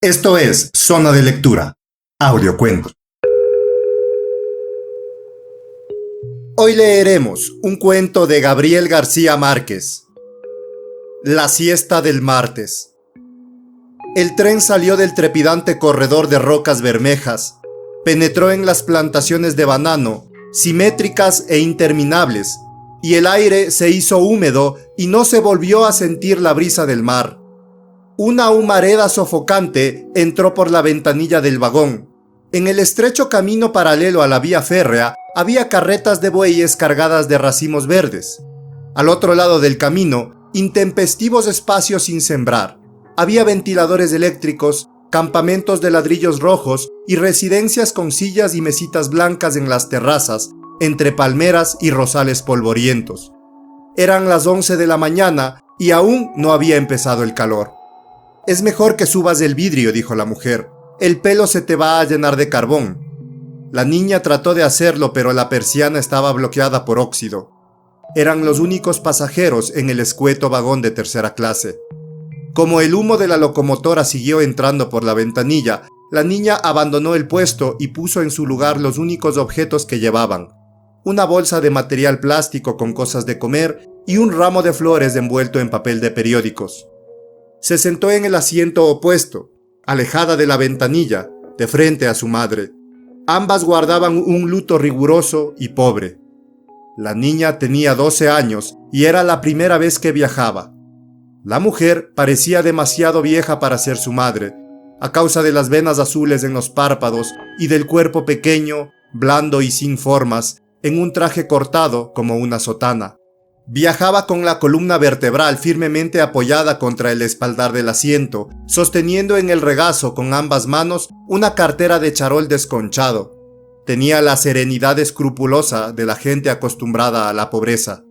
Esto es Zona de Lectura, audiocuentos. Hoy leeremos un cuento de Gabriel García Márquez. La siesta del martes. El tren salió del trepidante corredor de rocas bermejas, penetró en las plantaciones de banano, simétricas e interminables, y el aire se hizo húmedo y no se volvió a sentir la brisa del mar. Una humareda sofocante entró por la ventanilla del vagón. En el estrecho camino paralelo a la vía férrea había carretas de bueyes cargadas de racimos verdes. Al otro lado del camino, intempestivos espacios sin sembrar. Había ventiladores eléctricos, campamentos de ladrillos rojos y residencias con sillas y mesitas blancas en las terrazas, entre palmeras y rosales polvorientos. Eran las 11 de la mañana y aún no había empezado el calor. «Es mejor que subas el vidrio», dijo la mujer. «El pelo se te va a llenar de carbón». La niña trató de hacerlo, pero la persiana estaba bloqueada por óxido. Eran los únicos pasajeros en el escueto vagón de tercera clase. Como el humo de la locomotora siguió entrando por la ventanilla, la niña abandonó el puesto y puso en su lugar los únicos objetos que llevaban: una bolsa de material plástico con cosas de comer y un ramo de flores envuelto en papel de periódicos. Se sentó en el asiento opuesto, alejada de la ventanilla, de frente a su madre. Ambas guardaban un luto riguroso y pobre. La niña tenía 12 años y era la primera vez que viajaba. La mujer parecía demasiado vieja para ser su madre, a causa de las venas azules en los párpados y del cuerpo pequeño, blando y sin formas, en un traje cortado como una sotana. Viajaba con la columna vertebral firmemente apoyada contra el espaldar del asiento, sosteniendo en el regazo con ambas manos una cartera de charol desconchado. Tenía la serenidad escrupulosa de la gente acostumbrada a la pobreza.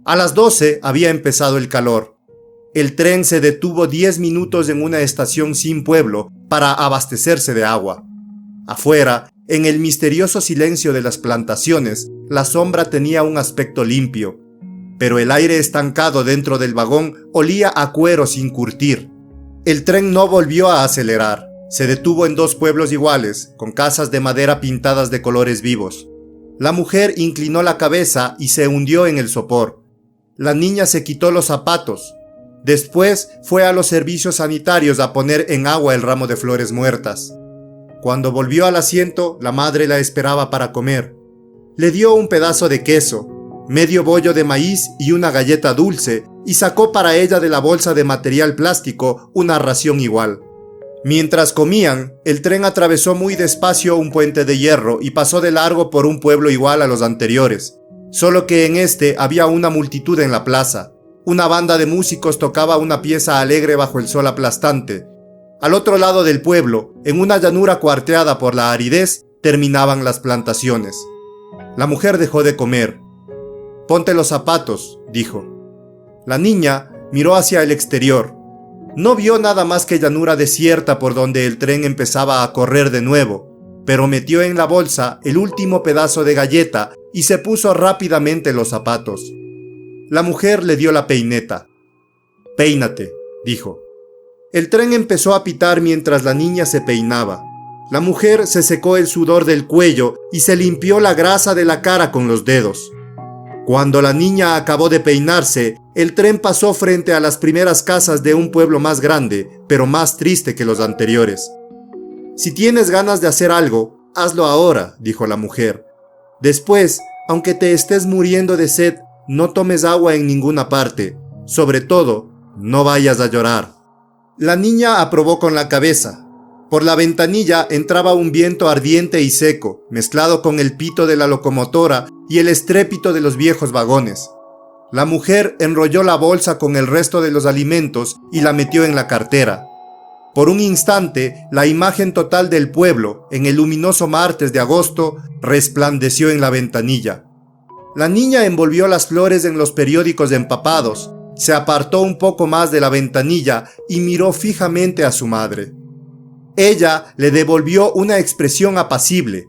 A las 12 había empezado el calor. El tren se detuvo 10 minutos en una estación sin pueblo para abastecerse de agua. Afuera, en el misterioso silencio de las plantaciones, la sombra tenía un aspecto limpio, pero el aire estancado dentro del vagón olía a cuero sin curtir. El tren no volvió a acelerar. Se detuvo en 2 pueblos iguales, con casas de madera pintadas de colores vivos. La mujer inclinó la cabeza y se hundió en el sopor. La niña se quitó los zapatos. Después fue a los servicios sanitarios a poner en agua el ramo de flores muertas. Cuando volvió al asiento, la madre la esperaba para comer. Le dio un pedazo de queso, medio bollo de maíz y una galleta dulce, y sacó para ella de la bolsa de material plástico una ración igual. Mientras comían, el tren atravesó muy despacio un puente de hierro y pasó de largo por un pueblo igual a los anteriores, solo que en este había una multitud en la plaza. Una banda de músicos tocaba una pieza alegre bajo el sol aplastante. Al otro lado del pueblo, en una llanura cuarteada por la aridez, terminaban las plantaciones. La mujer dejó de comer. «Ponte los zapatos», dijo. La niña miró hacia el exterior. No vio nada más que llanura desierta por donde el tren empezaba a correr de nuevo, pero metió en la bolsa el último pedazo de galleta y se puso rápidamente los zapatos. La mujer le dio la peineta. «Peínate», dijo. El tren empezó a pitar mientras la niña se peinaba. La mujer se secó el sudor del cuello y se limpió la grasa de la cara con los dedos. Cuando la niña acabó de peinarse, el tren pasó frente a las primeras casas de un pueblo más grande, pero más triste que los anteriores. «Si tienes ganas de hacer algo, hazlo ahora», dijo la mujer. «Después, aunque te estés muriendo de sed, no tomes agua en ninguna parte. Sobre todo, no vayas a llorar». La niña aprobó con la cabeza. Por la ventanilla entraba un viento ardiente y seco, mezclado con el pito de la locomotora y el estrépito de los viejos vagones. La mujer enrolló la bolsa con el resto de los alimentos y la metió en la cartera. Por un instante, la imagen total del pueblo, en el luminoso martes de agosto, resplandeció en la ventanilla. La niña envolvió las flores en los periódicos empapados, se apartó un poco más de la ventanilla y miró fijamente a su madre. Ella le devolvió una expresión apacible.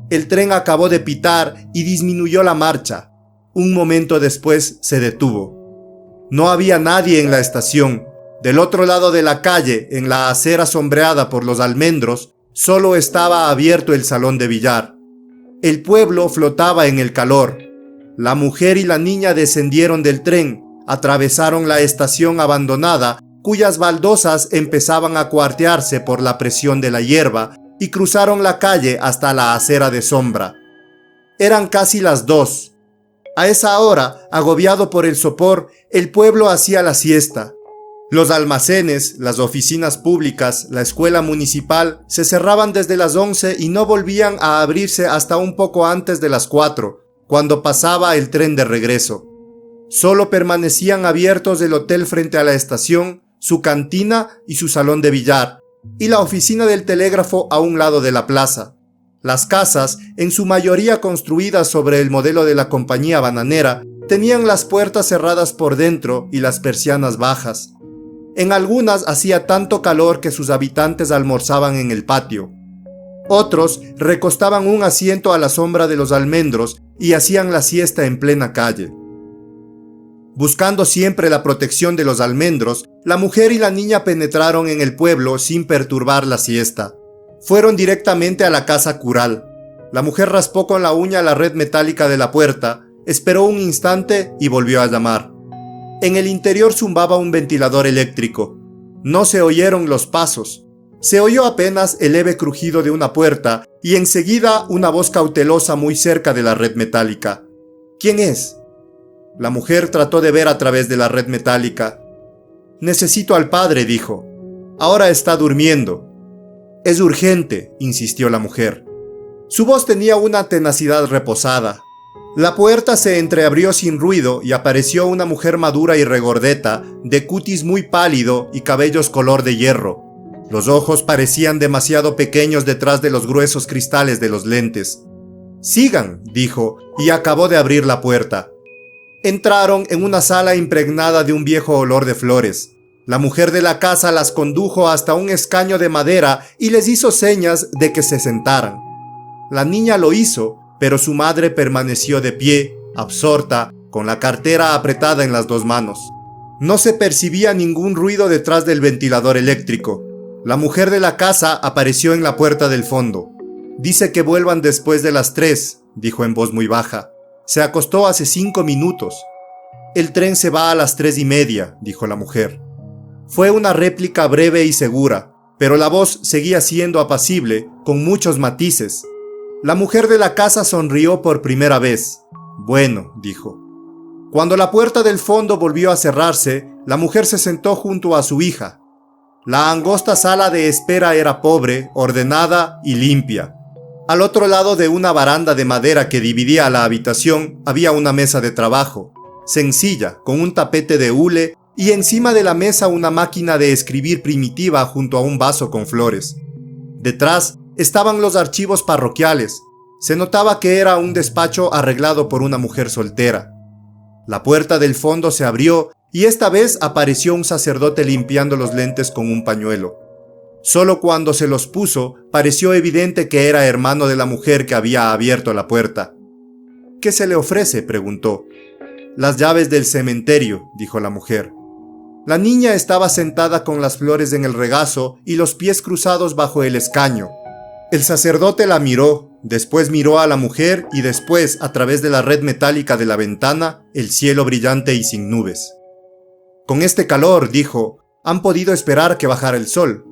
El tren acabó de pitar y disminuyó la marcha. Un momento después se detuvo. No había nadie en la estación. Del otro lado de la calle, en la acera sombreada por los almendros, solo estaba abierto el salón de billar. El pueblo flotaba en el calor. La mujer y la niña descendieron del tren, atravesaron la estación abandonada, cuyas baldosas empezaban a cuartearse por la presión de la hierba, y cruzaron la calle hasta la acera de sombra. Eran casi las 2. A esa hora, agobiado por el sopor, el pueblo hacía la siesta. Los almacenes, las oficinas públicas, la escuela municipal se cerraban desde las 11 y no volvían a abrirse hasta un poco antes de las 4, cuando pasaba el tren de regreso. Solo permanecían abiertos el hotel frente a la estación, su cantina y su salón de billar, y la oficina del telégrafo a un lado de la plaza. Las casas, en su mayoría construidas sobre el modelo de la compañía bananera, tenían las puertas cerradas por dentro y las persianas bajas. En algunas hacía tanto calor que sus habitantes almorzaban en el patio. Otros recostaban un asiento a la sombra de los almendros y hacían la siesta en plena calle. Buscando siempre la protección de los almendros, la mujer y la niña penetraron en el pueblo sin perturbar la siesta. Fueron directamente a la casa cural. La mujer raspó con la uña la red metálica de la puerta, esperó un instante y volvió a llamar. En el interior zumbaba un ventilador eléctrico. No se oyeron los pasos. Se oyó apenas el leve crujido de una puerta y enseguida una voz cautelosa muy cerca de la red metálica. ¿Quién es? La mujer trató de ver a través de la red metálica. Necesito al padre, dijo. Ahora está durmiendo. Es urgente, insistió la mujer. Su voz tenía una tenacidad reposada. La puerta se entreabrió sin ruido y apareció una mujer madura y regordeta, de cutis muy pálido y cabellos color de hierro. Los ojos parecían demasiado pequeños detrás de los gruesos cristales de los lentes. «Sigan», dijo, y acabó de abrir la puerta. Entraron en una sala impregnada de un viejo olor de flores. La mujer de la casa las condujo hasta un escaño de madera y les hizo señas de que se sentaran. La niña lo hizo, pero su madre permaneció de pie, absorta, con la cartera apretada en las 2 manos. No se percibía ningún ruido detrás del ventilador eléctrico. La mujer de la casa apareció en la puerta del fondo. «Dice que vuelvan después de las 3», dijo en voz muy baja. «Se acostó hace 5 minutos». «El tren se va a las 3:30», dijo la mujer. Fue una réplica breve y segura, pero la voz seguía siendo apacible, con muchos matices. La mujer de la casa sonrió por primera vez. «Bueno», dijo. Cuando la puerta del fondo volvió a cerrarse, la mujer se sentó junto a su hija. La angosta sala de espera era pobre, ordenada y limpia. Al otro lado de una baranda de madera que dividía la habitación había una mesa de trabajo, sencilla, con un tapete de hule y encima de la mesa una máquina de escribir primitiva junto a un vaso con flores. Detrás estaban los archivos parroquiales. Se notaba que era un despacho arreglado por una mujer soltera. La puerta del fondo se abrió y esta vez apareció un sacerdote limpiando los lentes con un pañuelo. Solo cuando se los puso, pareció evidente que era hermano de la mujer que había abierto la puerta. «¿Qué se le ofrece?», preguntó. «Las llaves del cementerio», dijo la mujer. La niña estaba sentada con las flores en el regazo y los pies cruzados bajo el escaño. El sacerdote la miró, después miró a la mujer y después, a través de la red metálica de la ventana, el cielo brillante y sin nubes. «Con este calor», dijo, «han podido esperar que bajara el sol».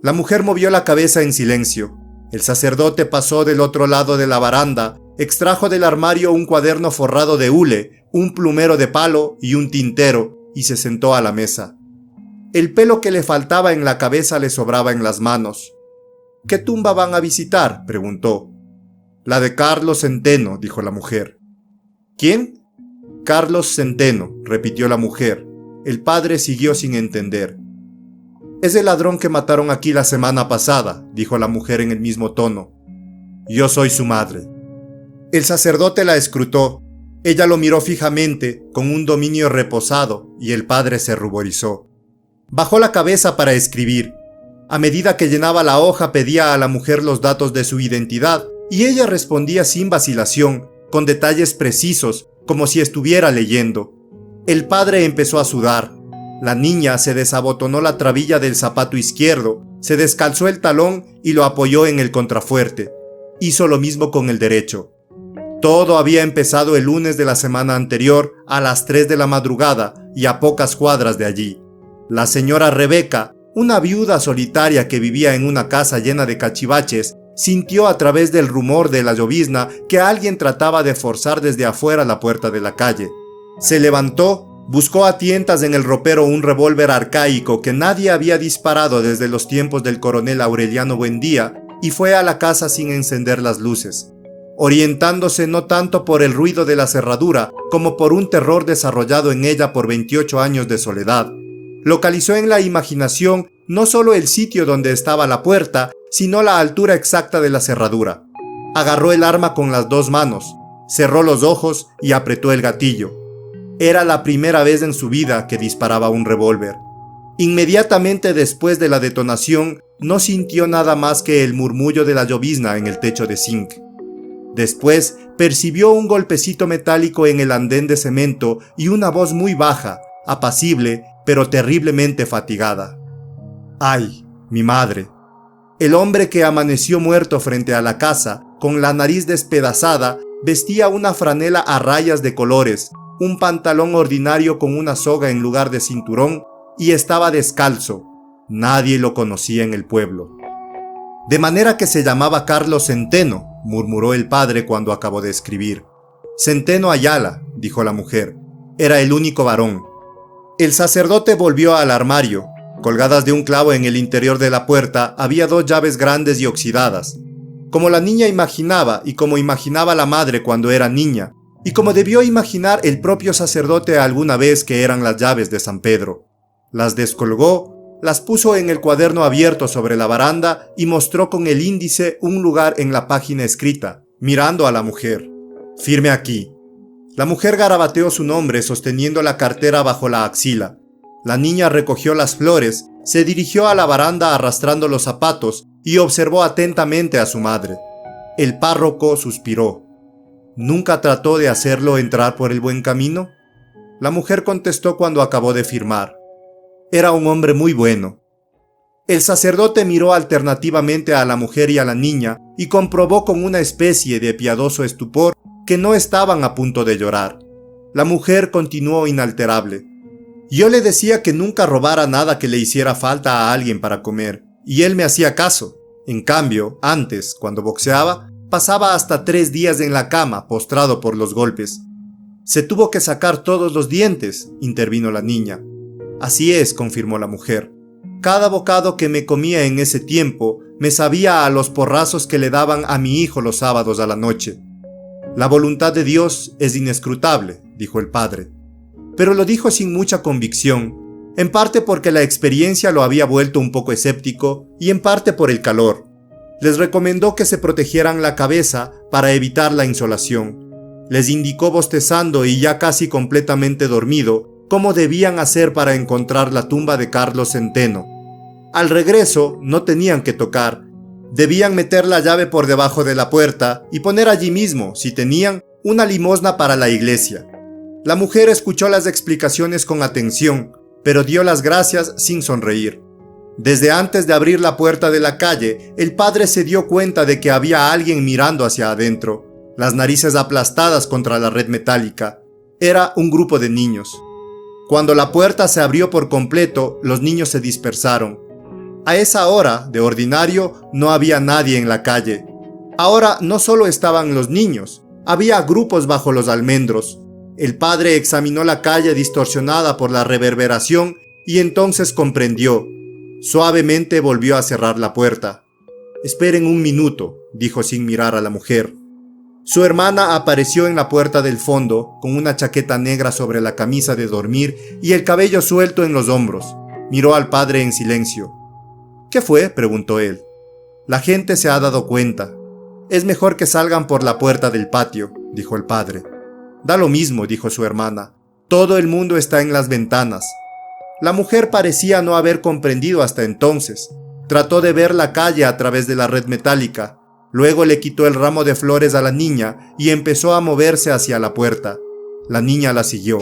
La mujer movió la cabeza en silencio. El sacerdote pasó del otro lado de la baranda, extrajo del armario un cuaderno forrado de hule, un plumero de palo y un tintero, y se sentó a la mesa. El pelo que le faltaba en la cabeza le sobraba en las manos. «¿Qué tumba van a visitar?», preguntó. «La de Carlos Centeno», dijo la mujer. «¿Quién?». «Carlos Centeno», repitió la mujer. El padre siguió sin entender. «Es el ladrón que mataron aquí la semana pasada», dijo la mujer en el mismo tono. «Yo soy su madre». El sacerdote la escrutó. Ella lo miró fijamente, con un dominio reposado, y el padre se ruborizó. Bajó la cabeza para escribir. A medida que llenaba la hoja pedía a la mujer los datos de su identidad, y ella respondía sin vacilación, con detalles precisos, como si estuviera leyendo. El padre empezó a sudar. La niña se desabotonó la trabilla del zapato izquierdo, se descalzó el talón y lo apoyó en el contrafuerte. Hizo lo mismo con el derecho. Todo había empezado el lunes de la semana anterior a las 3 de la madrugada y a pocas cuadras de allí. La señora Rebeca, una viuda solitaria que vivía en una casa llena de cachivaches, sintió a través del rumor de la llovizna que alguien trataba de forzar desde afuera la puerta de la calle. Se levantó, buscó a tientas en el ropero un revólver arcaico que nadie había disparado desde los tiempos del coronel Aureliano Buendía y fue a la casa sin encender las luces. Orientándose no tanto por el ruido de la cerradura como por un terror desarrollado en ella por 28 años de soledad, localizó en la imaginación no solo el sitio donde estaba la puerta, sino la altura exacta de la cerradura. Agarró el arma con las 2 manos, cerró los ojos y apretó el gatillo. Era la primera vez en su vida que disparaba un revólver. Inmediatamente después de la detonación, no sintió nada más que el murmullo de la llovizna en el techo de zinc. Después, percibió un golpecito metálico en el andén de cemento y una voz muy baja, apacible, pero terriblemente fatigada. ¡Ay, mi madre! El hombre que amaneció muerto frente a la casa, con la nariz despedazada, vestía una franela a rayas de colores, un pantalón ordinario con una soga en lugar de cinturón, y estaba descalzo. Nadie lo conocía en el pueblo. De manera que se llamaba Carlos Centeno, murmuró el padre cuando acabó de escribir. Centeno Ayala, dijo la mujer. Era el único varón. El sacerdote volvió al armario. Colgadas de un clavo en el interior de la puerta había 2 llaves grandes y oxidadas. Como la niña imaginaba y como imaginaba la madre cuando era niña, y como debió imaginar el propio sacerdote alguna vez que eran las llaves de San Pedro. Las descolgó, las puso en el cuaderno abierto sobre la baranda y mostró con el índice un lugar en la página escrita, mirando a la mujer. «Firme aquí». La mujer garabateó su nombre sosteniendo la cartera bajo la axila. La niña recogió las flores, se dirigió a la baranda arrastrando los zapatos y observó atentamente a su madre. El párroco suspiró. ¿Nunca trató de hacerlo entrar por el buen camino? La mujer contestó cuando acabó de firmar. Era un hombre muy bueno. El sacerdote miró alternativamente a la mujer y a la niña y comprobó con una especie de piadoso estupor que no estaban a punto de llorar. La mujer continuó inalterable. Yo le decía que nunca robara nada que le hiciera falta a alguien para comer, y él me hacía caso. En cambio, antes, cuando boxeaba, pasaba hasta 3 días en la cama, postrado por los golpes. Se tuvo que sacar todos los dientes, intervino la niña. Así es, confirmó la mujer. Cada bocado que me comía en ese tiempo me sabía a los porrazos que le daban a mi hijo los sábados a la noche. La voluntad de Dios es inescrutable, dijo el padre. Pero lo dijo sin mucha convicción, en parte porque la experiencia lo había vuelto un poco escéptico y en parte por el calor. Les recomendó que se protegieran la cabeza para evitar la insolación. Les indicó bostezando y ya casi completamente dormido cómo debían hacer para encontrar la tumba de Carlos Centeno. Al regreso no tenían que tocar. Debían meter la llave por debajo de la puerta y poner allí mismo, si tenían, una limosna para la iglesia. La mujer escuchó las explicaciones con atención, pero dio las gracias sin sonreír. Desde antes de abrir la puerta de la calle, el padre se dio cuenta de que había alguien mirando hacia adentro, las narices aplastadas contra la red metálica. Era un grupo de niños. Cuando la puerta se abrió por completo, los niños se dispersaron. A esa hora, de ordinario, no había nadie en la calle. Ahora no solo estaban los niños, había grupos bajo los almendros. El padre examinó la calle distorsionada por la reverberación y entonces comprendió. Suavemente volvió a cerrar la puerta. «Esperen un minuto», dijo sin mirar a la mujer. Su hermana apareció en la puerta del fondo, con una chaqueta negra sobre la camisa de dormir y el cabello suelto en los hombros. Miró al padre en silencio. «¿Qué fue?», preguntó él. «La gente se ha dado cuenta. Es mejor que salgan por la puerta del patio», dijo el padre. «Da lo mismo», dijo su hermana. «Todo el mundo está en las ventanas». La mujer parecía no haber comprendido hasta entonces. Trató de ver la calle a través de la red metálica. Luego le quitó el ramo de flores a la niña y empezó a moverse hacia la puerta. La niña la siguió.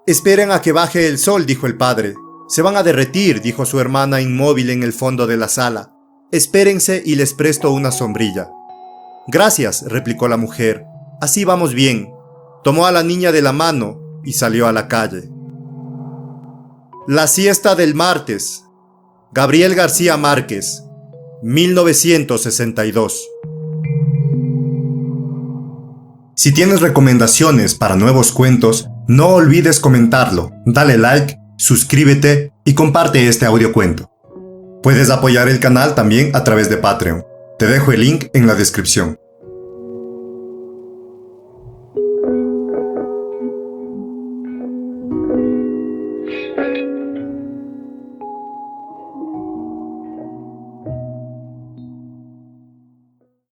Esperen a que baje el sol, dijo el padre. Se van a derretir, dijo su hermana inmóvil en el fondo de la sala. Espérense y les presto una sombrilla. Gracias, replicó la mujer. Así vamos bien. Tomó a la niña de la mano y salió a la calle. La siesta del martes. Gabriel García Márquez, 1962. Si tienes recomendaciones para nuevos cuentos, no olvides comentarlo, dale like, suscríbete y comparte este audiocuento. Puedes apoyar el canal también a través de Patreon. Te dejo el link en la descripción.